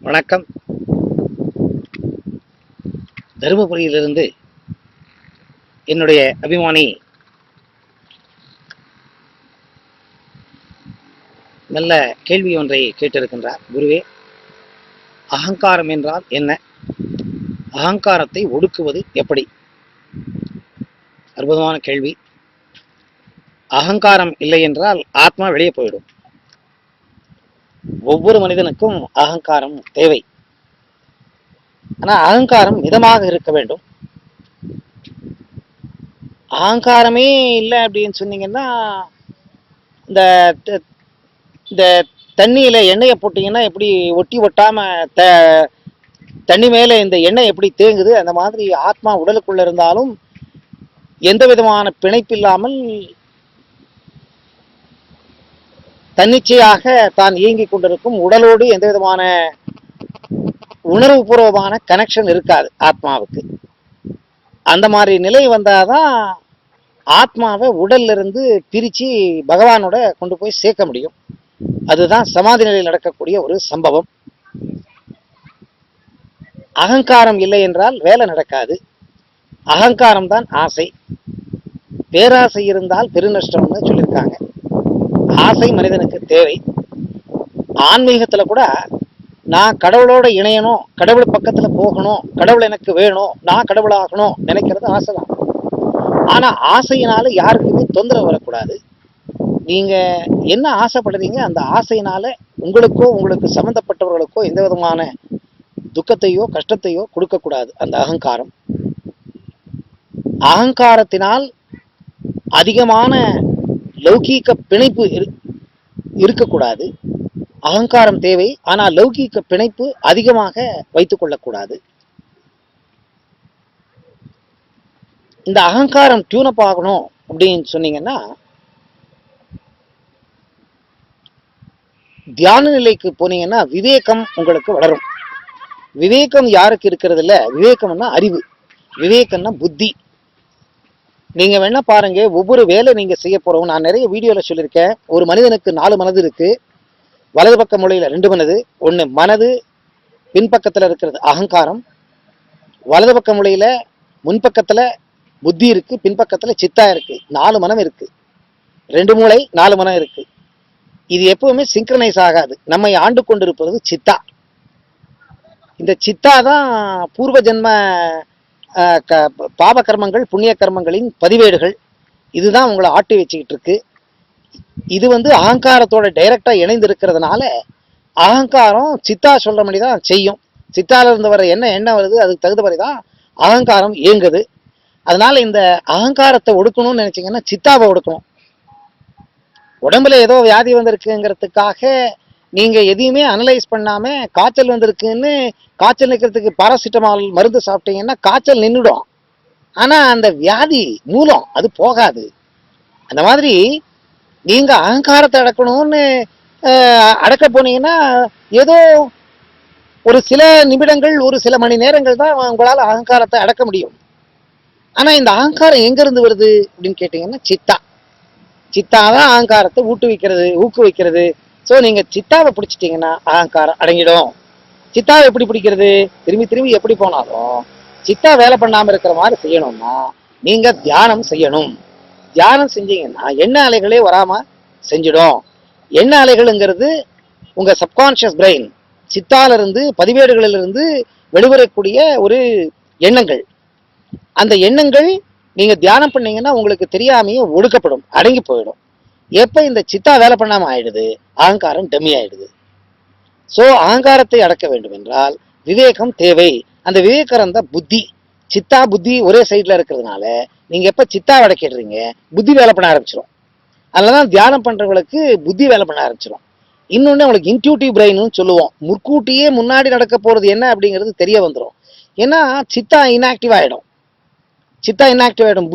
வணக்கம். தருமபுரியிலிருந்து என்னுடைய அபிமானி நல்ல கேள்வி ஒன்றை கேட்டிருக்கின்றார். குருவே, அகங்காரம் என்றால் என்ன? அகங்காரத்தை ஒடுக்குவது எப்படி? அற்புதமான கேள்வி. அகங்காரம் இல்லை என்றால் ஆத்மா வெளியே போயிடும். ஒவ்வொரு மனிதனுக்கும் அகங்காரம் தேவை. ஆனால் அகங்காரம் மிதமாக இருக்க வேண்டும். அகங்காரமே இல்லை அப்படின்னு சொன்னீங்கன்னா, இந்த இந்த தண்ணியில எண்ணெயை போட்டீங்கன்னா எப்படி ஒட்டி ஒட்டாம தண்ணி மேல இந்த எண்ணெய் எப்படி தேங்குது, அந்த மாதிரி ஆத்மா உடலுக்குள்ள இருந்தாலும் எந்த விதமான பிணைப்பு இல்லாமல் தன்னிச்சையாக தான் இயங்கிக் கொண்டிருக்கும். உடலோடு எந்த விதமான உணர்வுபூர்வமான கனெக்ஷன் இருக்காது ஆத்மாவுக்கு. அந்த மாதிரி நிலை வந்தாதான் ஆத்மாவை உடல்ல இருந்து பிரிச்சு பகவானோட கொண்டு போய் சேர்க்க முடியும். அதுதான் சமாதி நிலையில் நடக்கக்கூடிய ஒரு சம்பவம். அகங்காரம் இல்லை என்றால் வேலை நடக்காது. அகங்காரம் தான் ஆசை. பேராசை இருந்தால் பெருநஷ்டம்னு சொல்லியிருக்காங்க. ஆசை மனிதனுக்கு தேவை. ஆன்மீகத்துல கூட நான் கடவுளோட இணையணும், கடவுள் பக்கத்துல போகணும், கடவுள் எனக்கு வேணும், நான் கடவுளாகணும் நினைக்கிறது ஆசைதான். ஆனா ஆசையினால யாருக்குமே தொந்தரவு வரக்கூடாது. நீங்க என்ன ஆசைப்படுறீங்க, அந்த ஆசையினால உங்களுக்கோ உங்களுக்கு சம்பந்தப்பட்டவர்களுக்கோ எந்த விதமான துக்கத்தையோ கஷ்டத்தையோ கொடுக்கக்கூடாது. அந்த அகங்காரம், அகங்காரத்தினால் அதிகமான லௌகீக பிணைப்பு இருக்கக்கூடாது. அகங்காரம் தேவை, ஆனால் லௌகீக பிணைப்பு அதிகமாக வைத்துக் கொள்ளக்கூடாது. இந்த அகங்காரம் டியூனப் ஆகணும் அப்படின்னு சொன்னீங்கன்னா, தியான நிலைக்கு போனீங்கன்னா விவேகம் உங்களுக்கு வளரும். விவேகம் யாருக்கு இருக்கிறது இல்ல, விவேகம்னா அறிவு, விவேகம்னா புத்தி. நீங்க வேணா பாருங்க, ஒவ்வொரு வேலை நீங்க செய்ய போறோம். நான் நிறைய வீடியோல சொல்லியிருக்கேன். ஒரு மனிதனுக்கு 4 மனது இருக்கு. வலது பக்க மூலையில 2 மனது. ஒண்ணு மனது பின்பக்கத்துல இருக்கிறது அகங்காரம். வலது பக்க மூலையில முன்பக்கத்துல புத்தி இருக்கு, பின்பக்கத்துல சித்தா இருக்கு. 4 மனம் இருக்கு. 2 மூளை 4 மனம் இருக்கு. இது எப்பவுமே சிங்க்ரனைஸ் ஆகாது. நம்மை ஆண்டு கொண்டிருப்பது சித்தா. இந்த சித்தா தான் பூர்வ ஜென்ம பாப கர்மங்கள் புண்ணிய கர்மங்களின் பதிவேடுகள். இதுதான் உங்களை ஆட்டி வச்சுக்கிட்டு இருக்கு. இது அகங்காரத்தோட டைரக்டா இணைந்து இருக்கிறதுனால அகங்காரம் சித்தா சொல்ற மாதிரி தான் செய்யும். சித்தால இருந்து வர என்ன வருது, அதுக்கு தகுந்த மாதிரி தான் அகங்காரம் இயங்குது. அதனால இந்த அகங்காரத்தை ஒடுக்கணும்னு நினைச்சீங்கன்னா சித்தாவை ஒடுக்கணும். உடம்புல ஏதோ வியாதி வந்திருக்குங்கிறதுக்காக நீங்க எதையுமே அனலைஸ் பண்ணாம காய்ச்சல் வந்திருக்குன்னு காய்ச்சல் நிற்கிறதுக்கு பாராசிட்டமால் மருந்து சாப்பிட்டீங்கன்னா காய்ச்சல் நின்றுடும். ஆனா அந்த வியாதி மூலம் அது போகாது. அந்த மாதிரி நீங்க அகங்காரத்தை அடக்கணும்னு அடக்க போனீங்கன்னா ஏதோ ஒரு சில நிமிடங்கள், ஒரு சில மணி நேரங்கள் தான் உங்களால் அகங்காரத்தை அடக்க முடியும். ஆனா இந்த அகங்காரம் எங்க இருந்து வருது அப்படின்னு கேட்டீங்கன்னா சித்தா. சித்தாதான் அகங்காரத்தை ஊக்குவிக்கிறது. ஸோ நீங்க சித்தாவை பிடிச்சிட்டீங்கன்னா அகங்காரம் அடங்கிடும். சித்தாவை எப்படி பிடிக்கிறது? திரும்பி திரும்பி எப்படி போனாலும் சித்தா வேலை பண்ணாம இருக்கிற மாதிரி செய்யணும்னா நீங்க தியானம் செய்யணும். தியானம் செஞ்சீங்கன்னா எண்ண அலைகளே வராம செஞ்சிடும். எண்ண அலைகள்ங்கிறது உங்க சப்கான்சியஸ் பிரெயின், சித்தால இருந்து பதிவேடுகளிலிருந்து வெளிவரக்கூடிய ஒரு எண்ணங்கள். அந்த எண்ணங்கள் நீங்க தியானம் பண்ணீங்கன்னா உங்களுக்கு தெரியாமையே ஒடுக்கப்படும், அடங்கி போயிடும். எப்ப இந்த சித்தா வேலை பண்ணாம ஆயிடுது, அகங்காரம் டெம்மி ஆயிடுது. சோ அகங்காரத்தை அடக்க வேண்டும் என்றால் விவேகம் தேவை. அந்த விவேகம் தான் புத்தி. சித்தா புத்தி ஒரே சைட்ல இருக்கிறதுனால நீங்க எப்ப சித்தா அடக்கிடுறீங்க, புத்தி வேலை பண்ண ஆரம்பிச்சிடும். அதனாலதான் தியானம் பண்றவங்களுக்கு புத்தி வேலை பண்ண ஆரம்பிச்சிடும். இன்னொன்னு அவங்களுக்கு இன்ட்யூட்டிவ் பிரெயின்னு சொல்லுவோம். முற்கூட்டியே முன்னாடி நடக்க போறது என்ன அப்படிங்கிறது தெரிய வந்துடும். ஏன்னா சித்தா இன்ஆக்டிவ் ஆயிடும்.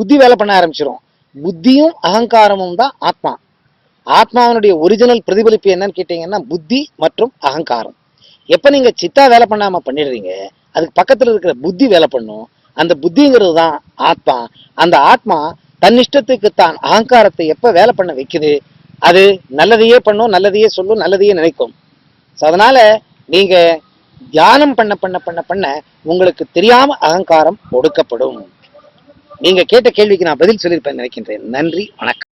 புத்தி வேலை பண்ண ஆரம்பிச்சிடும். புத்தியும் அகங்காரமும் தான் ஆத்மா. ஆத்மாவனுடைய ஒரிஜினல் பிரதிபலிப்பு என்னன்னு கேட்டீங்கன்னா புத்தி மற்றும் அகங்காரம். எப்ப நீங்க சித்தா வேலை பண்ணாம பண்ணிடுறீங்க, அதுக்கு பக்கத்துல இருக்கிற புத்தி வேலை பண்ணும். அந்த புத்திங்கிறது தான் ஆத்மா. அந்த ஆத்மா தன்னிஷ்டத்துக்கு தான் அகங்காரத்தை எப்ப வேலை பண்ண வைக்குது, அது நல்லதையே பண்ணும், நல்லதையே சொல்லும், நல்லதையே நினைக்கும். அதனால நீங்க தியானம் பண்ண பண்ண பண்ண பண்ண உங்களுக்கு தெரியாம அகங்காரம் ஒடுக்கப்படும். நீங்க கேட்ட கேள்விக்கு நான் பதில் சொல்லியிருப்பேன் நினைக்கின்றேன். நன்றி, வணக்கம்.